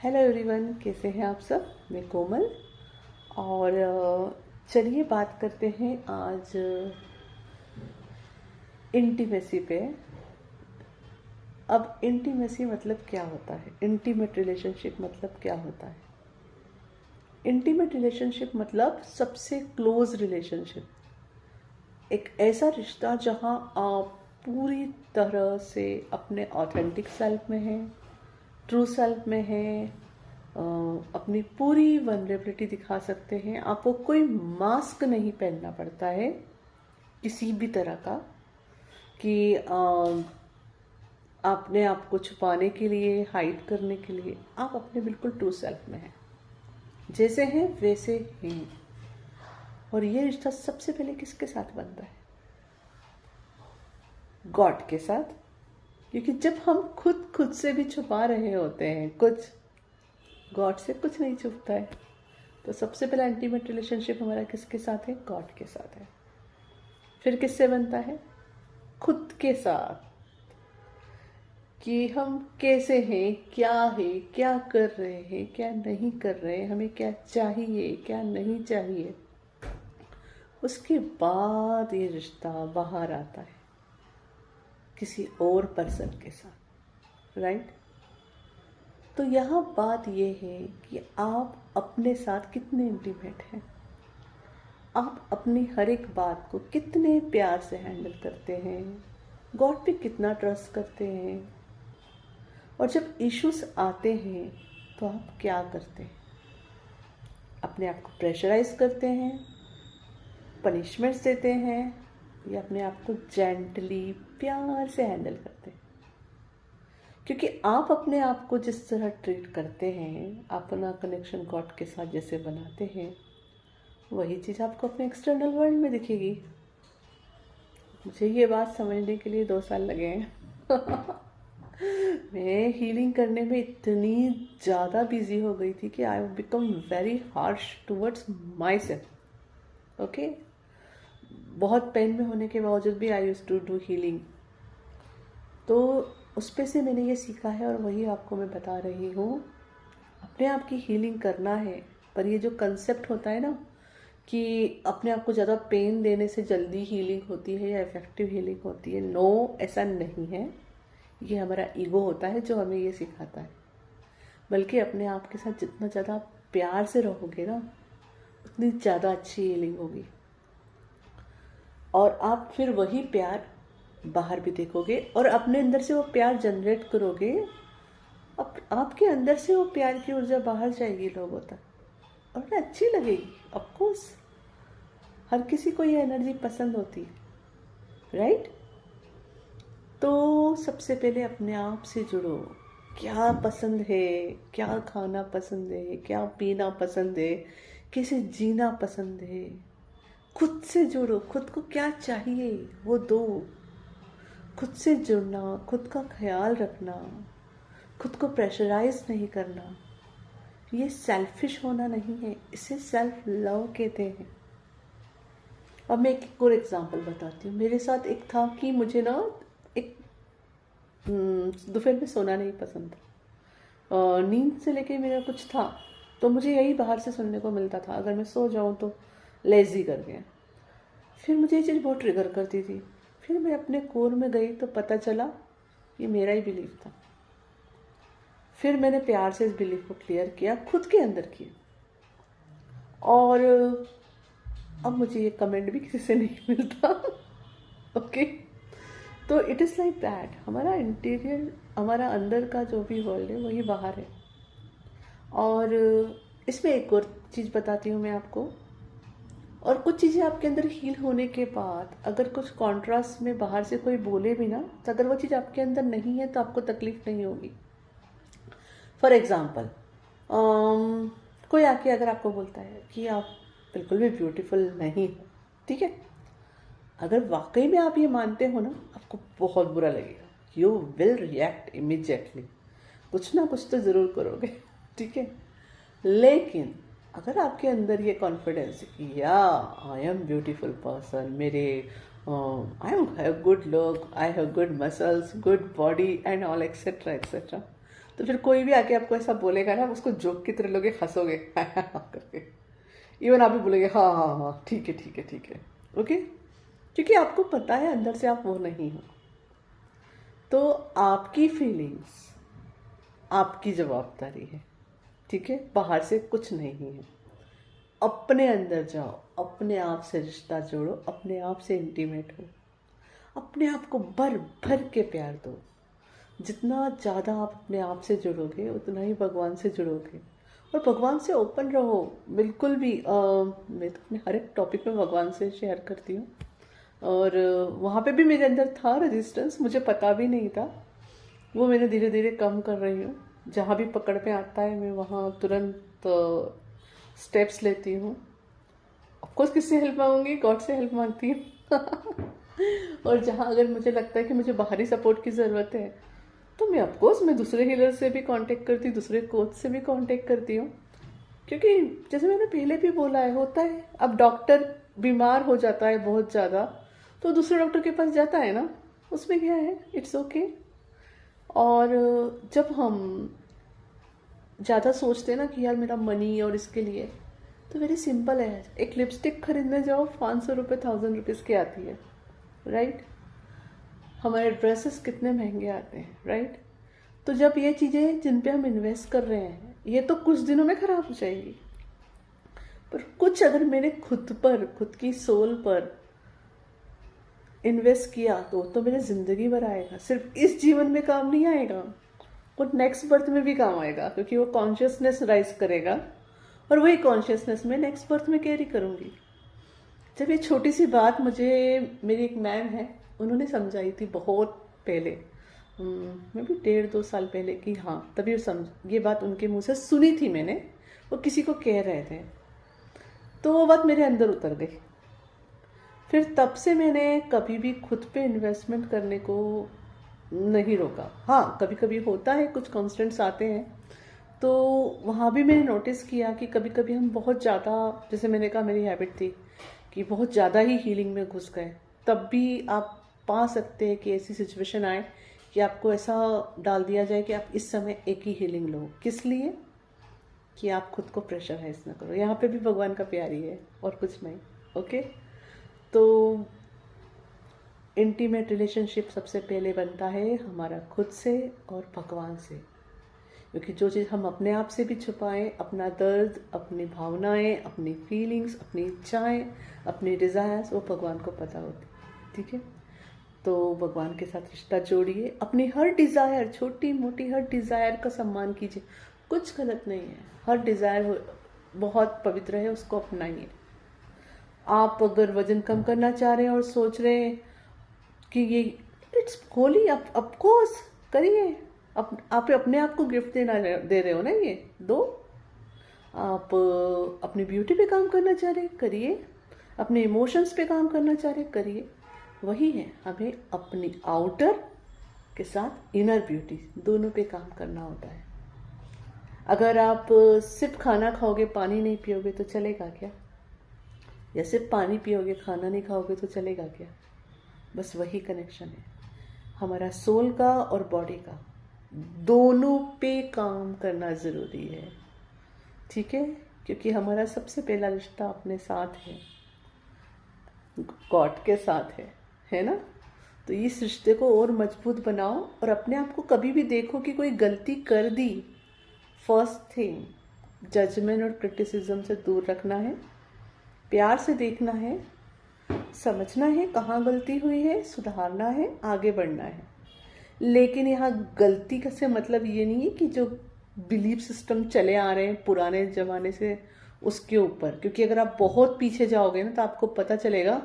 Hello everyone, कैसे हैं आप सब। मैं कोमल। और चलिए बात करते हैं आज इंटीमेसी पे। अब इंटीमेसी मतलब क्या होता है, इंटीमेट रिलेशनशिप मतलब क्या होता है। इंटीमेट रिलेशनशिप मतलब सबसे क्लोज रिलेशनशिप, एक ऐसा रिश्ता जहां आप पूरी तरह से अपने ऑथेंटिक सेल्फ में हैं, ट्रू सेल्फ में हैं, अपनी पूरी वनरेबिलिटी दिखा सकते हैं। आपको कोई मास्क नहीं पहनना पड़ता है किसी भी तरह का कि अपने आप को छुपाने के लिए, हाइड करने के लिए। आप अपने बिल्कुल ट्रू सेल्फ में हैं, जैसे हैं वैसे हैं। और ये रिश्ता सबसे पहले किसके साथ बनता है? गॉड के साथ। क्योंकि जब हम खुद से भी छुपा रहे होते हैं कुछ, गॉड से कुछ नहीं छुपता है। तो सबसे पहला इंटीमेट रिलेशनशिप हमारा किसके साथ है? गॉड के साथ है। फिर किससे बनता है? खुद के साथ, कि हम कैसे हैं, क्या है, क्या कर रहे हैं, क्या नहीं कर रहे हैं, हमें क्या चाहिए, क्या नहीं चाहिए। उसके बाद ये रिश्ता बाहर आता है किसी और पर्सन के साथ, राइट। तो यहाँ बात यह है कि आप अपने साथ कितने इंटीमेट हैं, आप अपनी हर एक बात को कितने प्यार से हैंडल करते हैं, गॉड पे कितना ट्रस्ट करते हैं। और जब इश्यूज आते हैं तो आप क्या करते हैं? अपने आप को प्रेशराइज करते हैं, पनिशमेंट्स देते हैं, या अपने आप को जेंटली प्यार से हैंडल करते हैं? क्योंकि आप अपने आप को जिस तरह ट्रीट करते हैं, अपना कनेक्शन गॉड के साथ जैसे बनाते हैं, वही चीज़ आपको अपने एक्सटर्नल वर्ल्ड में दिखेगी। मुझे ये बात समझने के लिए 2 साल लगे हैं। मैं हीलिंग करने में इतनी ज़्यादा बिजी हो गई थी कि I become very harsh towards my self. Okay, बहुत पेन में होने के बावजूद भी आई यूज टू डू हीलिंग। तो उस पे से मैंने ये सीखा है और वही आपको मैं बता रही हूँ। अपने आप की हीलिंग करना है, पर ये जो कंसेप्ट होता है ना कि अपने आप को ज़्यादा पेन देने से जल्दी हीलिंग होती है या इफेक्टिव हीलिंग होती है, नो, ऐसा नहीं है। ये हमारा ईगो होता है जो हमें ये सिखाता है। बल्कि अपने आप के साथ जितना ज़्यादा प्यार से रहोगे ना, उतनी ज़्यादा अच्छी हीलिंग होगी। और आप फिर वही प्यार बाहर भी देखोगे और अपने अंदर से वो प्यार जनरेट करोगे। अब आपके अंदर से वो प्यार की ऊर्जा बाहर जाएगी लोगों तक और उन्हें अच्छी लगेगी। ऑफकोर्स हर किसी को ये एनर्जी पसंद होती है, राइट। तो सबसे पहले अपने आप से जुड़ो। क्या पसंद है, क्या खाना पसंद है, क्या पीना पसंद है, कैसे जीना पसंद है। खुद से जुड़ो, खुद को क्या चाहिए वो दो। खुद से जुड़ना, खुद का ख्याल रखना, खुद को प्रेशराइज नहीं करना, ये सेल्फिश होना नहीं है, इसे सेल्फ लव कहते हैं। अब मैं एक और एग्जांपल बताती हूँ। मेरे साथ एक था कि मुझे ना एक दोपहर में सोना नहीं पसंद था। नींद से लेके मेरा कुछ था, तो मुझे यही बाहर से सुनने को मिलता था, अगर मैं सो जाऊँ तो लेजी कर गया। फिर मुझे ये चीज़ बहुत ट्रिगर करती थी। फिर मैं अपने कोर में गई तो पता चला ये मेरा ही बिलीफ था। फिर मैंने प्यार से इस बिलीफ को क्लियर किया, खुद के अंदर किया। और अब मुझे ये कमेंट भी किसी से नहीं मिलता। ओके, तो इट इज़ लाइक दैट। हमारा इंटीरियर, हमारा अंदर का जो भी वर्ल्ड है वही बाहर है। और इसमें एक और चीज़ बताती हूँ मैं आपको। और कुछ चीज़ें आपके अंदर हील होने के बाद अगर कुछ कॉन्ट्रास्ट में बाहर से कोई बोले भी ना, तो अगर वो चीज़ आपके अंदर नहीं है तो आपको तकलीफ नहीं होगी। फॉर एग्ज़ाम्पल, कोई आके अगर आपको बोलता है कि आप बिल्कुल भी ब्यूटीफुल नहीं हो, ठीक है, अगर वाकई में आप ये मानते हो ना, आपको बहुत बुरा लगेगा। यू विल रिएक्ट इमीडिएटली, कुछ ना कुछ तो ज़रूर करोगे, ठीक है। लेकिन अगर आपके अंदर ये कॉन्फिडेंस है कि या आई एम ब्यूटीफुल पर्सन, मेरे I have good look, I have good muscles, good body and all etcetera etcetera, तो फिर कोई भी आके आपको ऐसा बोलेगा ना, उसको जोक की तरह लोगे, हंसोगे करके, इवन आप भी बोलेंगे हाँ हाँ हाँ ठीक है ठीक है ठीक है, ओके, क्योंकि आपको पता है अंदर से आप वो नहीं हो। तो आपकी फीलिंग्स आपकी जवाबदारी है, ठीक है, बाहर से कुछ नहीं है। अपने अंदर जाओ, अपने आप से रिश्ता जोड़ो, अपने आप से इंटीमेट हो, अपने आप को भर भर के प्यार दो। जितना ज़्यादा आप अपने आप से जुड़ोगे उतना ही भगवान से जुड़ोगे, और भगवान से ओपन रहो। बिल्कुल भी मैं तो अपने हर एक टॉपिक में भगवान से शेयर करती हूँ, और वहाँ पे भी मेरे अंदर था रेजिस्टेंस, मुझे पता भी नहीं था, वो मैंने धीरे धीरे कम कर रही हूँ। जहाँ भी पकड़ में आता है मैं वहाँ तुरंत स्टेप्स लेती हूँ। ऑफकोर्स किससे हेल्प मांगूंगी, गॉड से हेल्प मांगती हूँ और जहाँ अगर मुझे लगता है कि मुझे बाहरी सपोर्ट की ज़रूरत है तो मैं ऑफकोर्स मैं दूसरे हीलर से भी कांटेक्ट करती हूँ, दूसरे कोच से भी कांटेक्ट करती हूँ। क्योंकि जैसे मैंने पहले भी बोला है, होता है अब डॉक्टर बीमार हो जाता है बहुत ज़्यादा तो दूसरे डॉक्टर के पास जाता है ना, उसमें क्या है, इट्स ओके। और जब हम ज़्यादा सोचते हैं ना कि यार मेरा मनी और इसके लिए, तो वेरी सिंपल है, एक लिपस्टिक खरीदने जाओ 500 रुपये 1000 रुपीज़ की आती है, राइट। हमारे ड्रेसेस कितने महंगे आते हैं, राइट। तो जब ये चीज़ें जिन पे हम इन्वेस्ट कर रहे हैं ये तो कुछ दिनों में ख़राब हो जाएगी, पर कुछ अगर मैंने खुद पर, खुद की सोल पर इन्वेस्ट किया तो मेरे ज़िंदगी भर आएगा। सिर्फ इस जीवन में काम नहीं आएगा, वो नेक्स्ट बर्थ में भी काम आएगा, क्योंकि वो कॉन्शियसनेस राइज करेगा और वही कॉन्शियसनेस मैं नेक्स्ट बर्थ में कैरी करूँगी। जब ये छोटी सी बात मुझे मेरी एक मैम है उन्होंने समझाई थी बहुत पहले, मैं भी 1.5-2 साल पहले की, हाँ तभी ये बात उनके मुंह से सुनी थी मैंने, वो किसी को कह रहे थे, तो वो बात मेरे अंदर उतर गई। फिर तब से मैंने कभी भी खुद पे इन्वेस्टमेंट करने को नहीं रोका। हाँ कभी कभी होता है, कुछ कॉन्स्टेंट्स आते हैं, तो वहाँ भी मैंने नोटिस किया कि कभी कभी हम बहुत ज़्यादा, जैसे मैंने कहा मेरी हैबिट थी कि बहुत ज़्यादा ही हीलिंग में घुस गए, तब भी आप पा सकते हैं कि ऐसी सिचुएशन आए कि आपको ऐसा डाल दिया जाए कि आप इस समय एक ही हीलिंग लो। किस लिए? कि आप खुद को प्रेशराइज ना करो। यहाँ पे भी भगवान का प्यार ही है और कुछ नहीं, ओके। तो इंटीमेट रिलेशनशिप सबसे पहले बनता है हमारा खुद से और भगवान से, क्योंकि जो चीज़ हम अपने आप से भी छुपाएं, अपना दर्द, अपनी भावनाएं, अपनी फीलिंग्स, अपनी इच्छाएं, अपनी डिज़ायर्स, वो भगवान को पता होती, ठीक है। तो भगवान के साथ रिश्ता जोड़िए, अपनी हर डिज़ायर, छोटी मोटी हर डिज़ायर का सम्मान कीजिए, कुछ गलत नहीं है, हर डिज़ायर बहुत पवित्र है, उसको अपनाइए। आप अगर वजन कम करना चाह रहे हैं और सोच रहे हैं कि ये इट्स होली, आप ऑफकोर्स करिए, आप अपने आप को गिफ्ट दे रहे हो ना, ये दो। आप अपनी ब्यूटी पे काम करना चाह रहे हैं, करिए, अपने इमोशंस पे काम करना चाह रहे हैं, करिए। वही है, हमें अपनी आउटर के साथ इनर ब्यूटी दोनों पे काम करना होता है। अगर आप सिर्फ खाना खाओगे पानी नहीं पियोगे तो चलेगा क्या? या सिर्फ पानी पियोगे खाना नहीं खाओगे तो चलेगा क्या? बस वही कनेक्शन है हमारा सोल का और बॉडी का, दोनों पे काम करना ज़रूरी है, ठीक है। क्योंकि हमारा सबसे पहला रिश्ता अपने साथ है, गॉड के साथ है ना। तो इस रिश्ते को और मजबूत बनाओ और अपने आप को कभी भी देखो कि कोई गलती कर दी, फर्स्ट थिंग जजमेंट और क्रिटिसिज्म से दूर रखना है, प्यार से देखना है, समझना है कहाँ गलती हुई है, सुधारना है, आगे बढ़ना है। लेकिन यहाँ गलती का से मतलब ये नहीं है कि जो बिलीफ सिस्टम चले आ रहे हैं पुराने ज़माने से उसके ऊपर, क्योंकि अगर आप बहुत पीछे जाओगे ना तो आपको पता चलेगा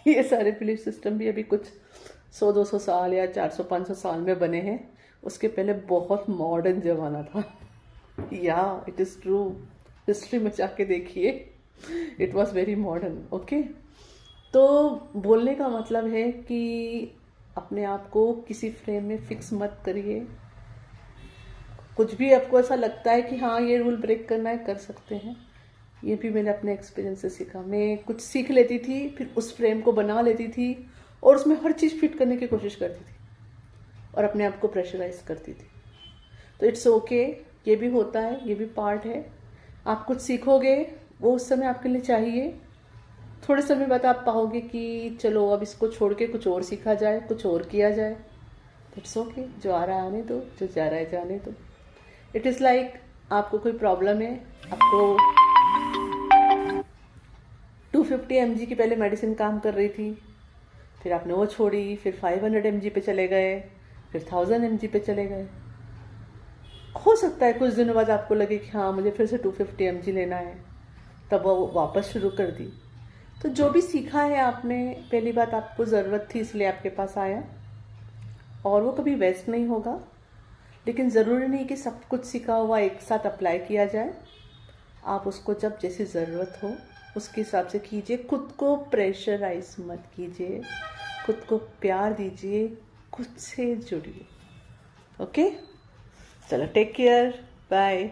ये सारे बिलीफ सिस्टम भी अभी कुछ 100-200 साल या 400-500 साल में बने हैं, उसके पहले बहुत मॉडर्न ज़माना था। या इट इज़ ट्रू, हिस्ट्री में जाके देखिए, it was very modern, okay. तो बोलने का मतलब है कि अपने आप को किसी फ्रेम में फिक्स मत करिए। कुछ भी आपको ऐसा लगता है कि हाँ ये रूल ब्रेक करना है, कर सकते हैं। ये भी मैंने अपने एक्सपीरियंस से सीखा। मैं कुछ सीख लेती थी, फिर उस फ्रेम को बना लेती थी और उसमें हर चीज़ फिट करने की कोशिश करती थी और अपने आप को प्रेशराइज करती थी। तो इट्स ओके, ये भी होता है, ये भी पार्ट है। आप कुछ सीखोगे, वो उस समय आपके लिए चाहिए। थोड़े समय बाद आप पाओगे कि चलो अब इसको छोड़ के कुछ और सीखा जाए, कुछ और किया जाए। इट्स ओके, जो आ रहा है आने दो, जो जा रहा है जाने दो। इट इज़ लाइक आपको कोई प्रॉब्लम है, आपको 250 mg की पहले मेडिसिन काम कर रही थी, फिर आपने वो छोड़ी, फिर 500 mg पे चले गए, फिर 1000 mg पे चले गए। हो सकता है कुछ दिनों बाद आपको लगे कि हाँ मुझे फिर से 250 mg लेना है, तब वो वापस शुरू कर दी। तो जो भी सीखा है आपने, पहली बात आपको ज़रूरत थी इसलिए आपके पास आया, और वो कभी वेस्ट नहीं होगा। लेकिन ज़रूरी नहीं कि सब कुछ सीखा हुआ एक साथ अप्लाई किया जाए। आप उसको जब जैसी ज़रूरत हो उसके हिसाब से कीजिए। खुद को प्रेशराइज मत कीजिए, खुद को प्यार दीजिए, खुद से जुड़िए। ओके, चलो टेक केयर, बाय।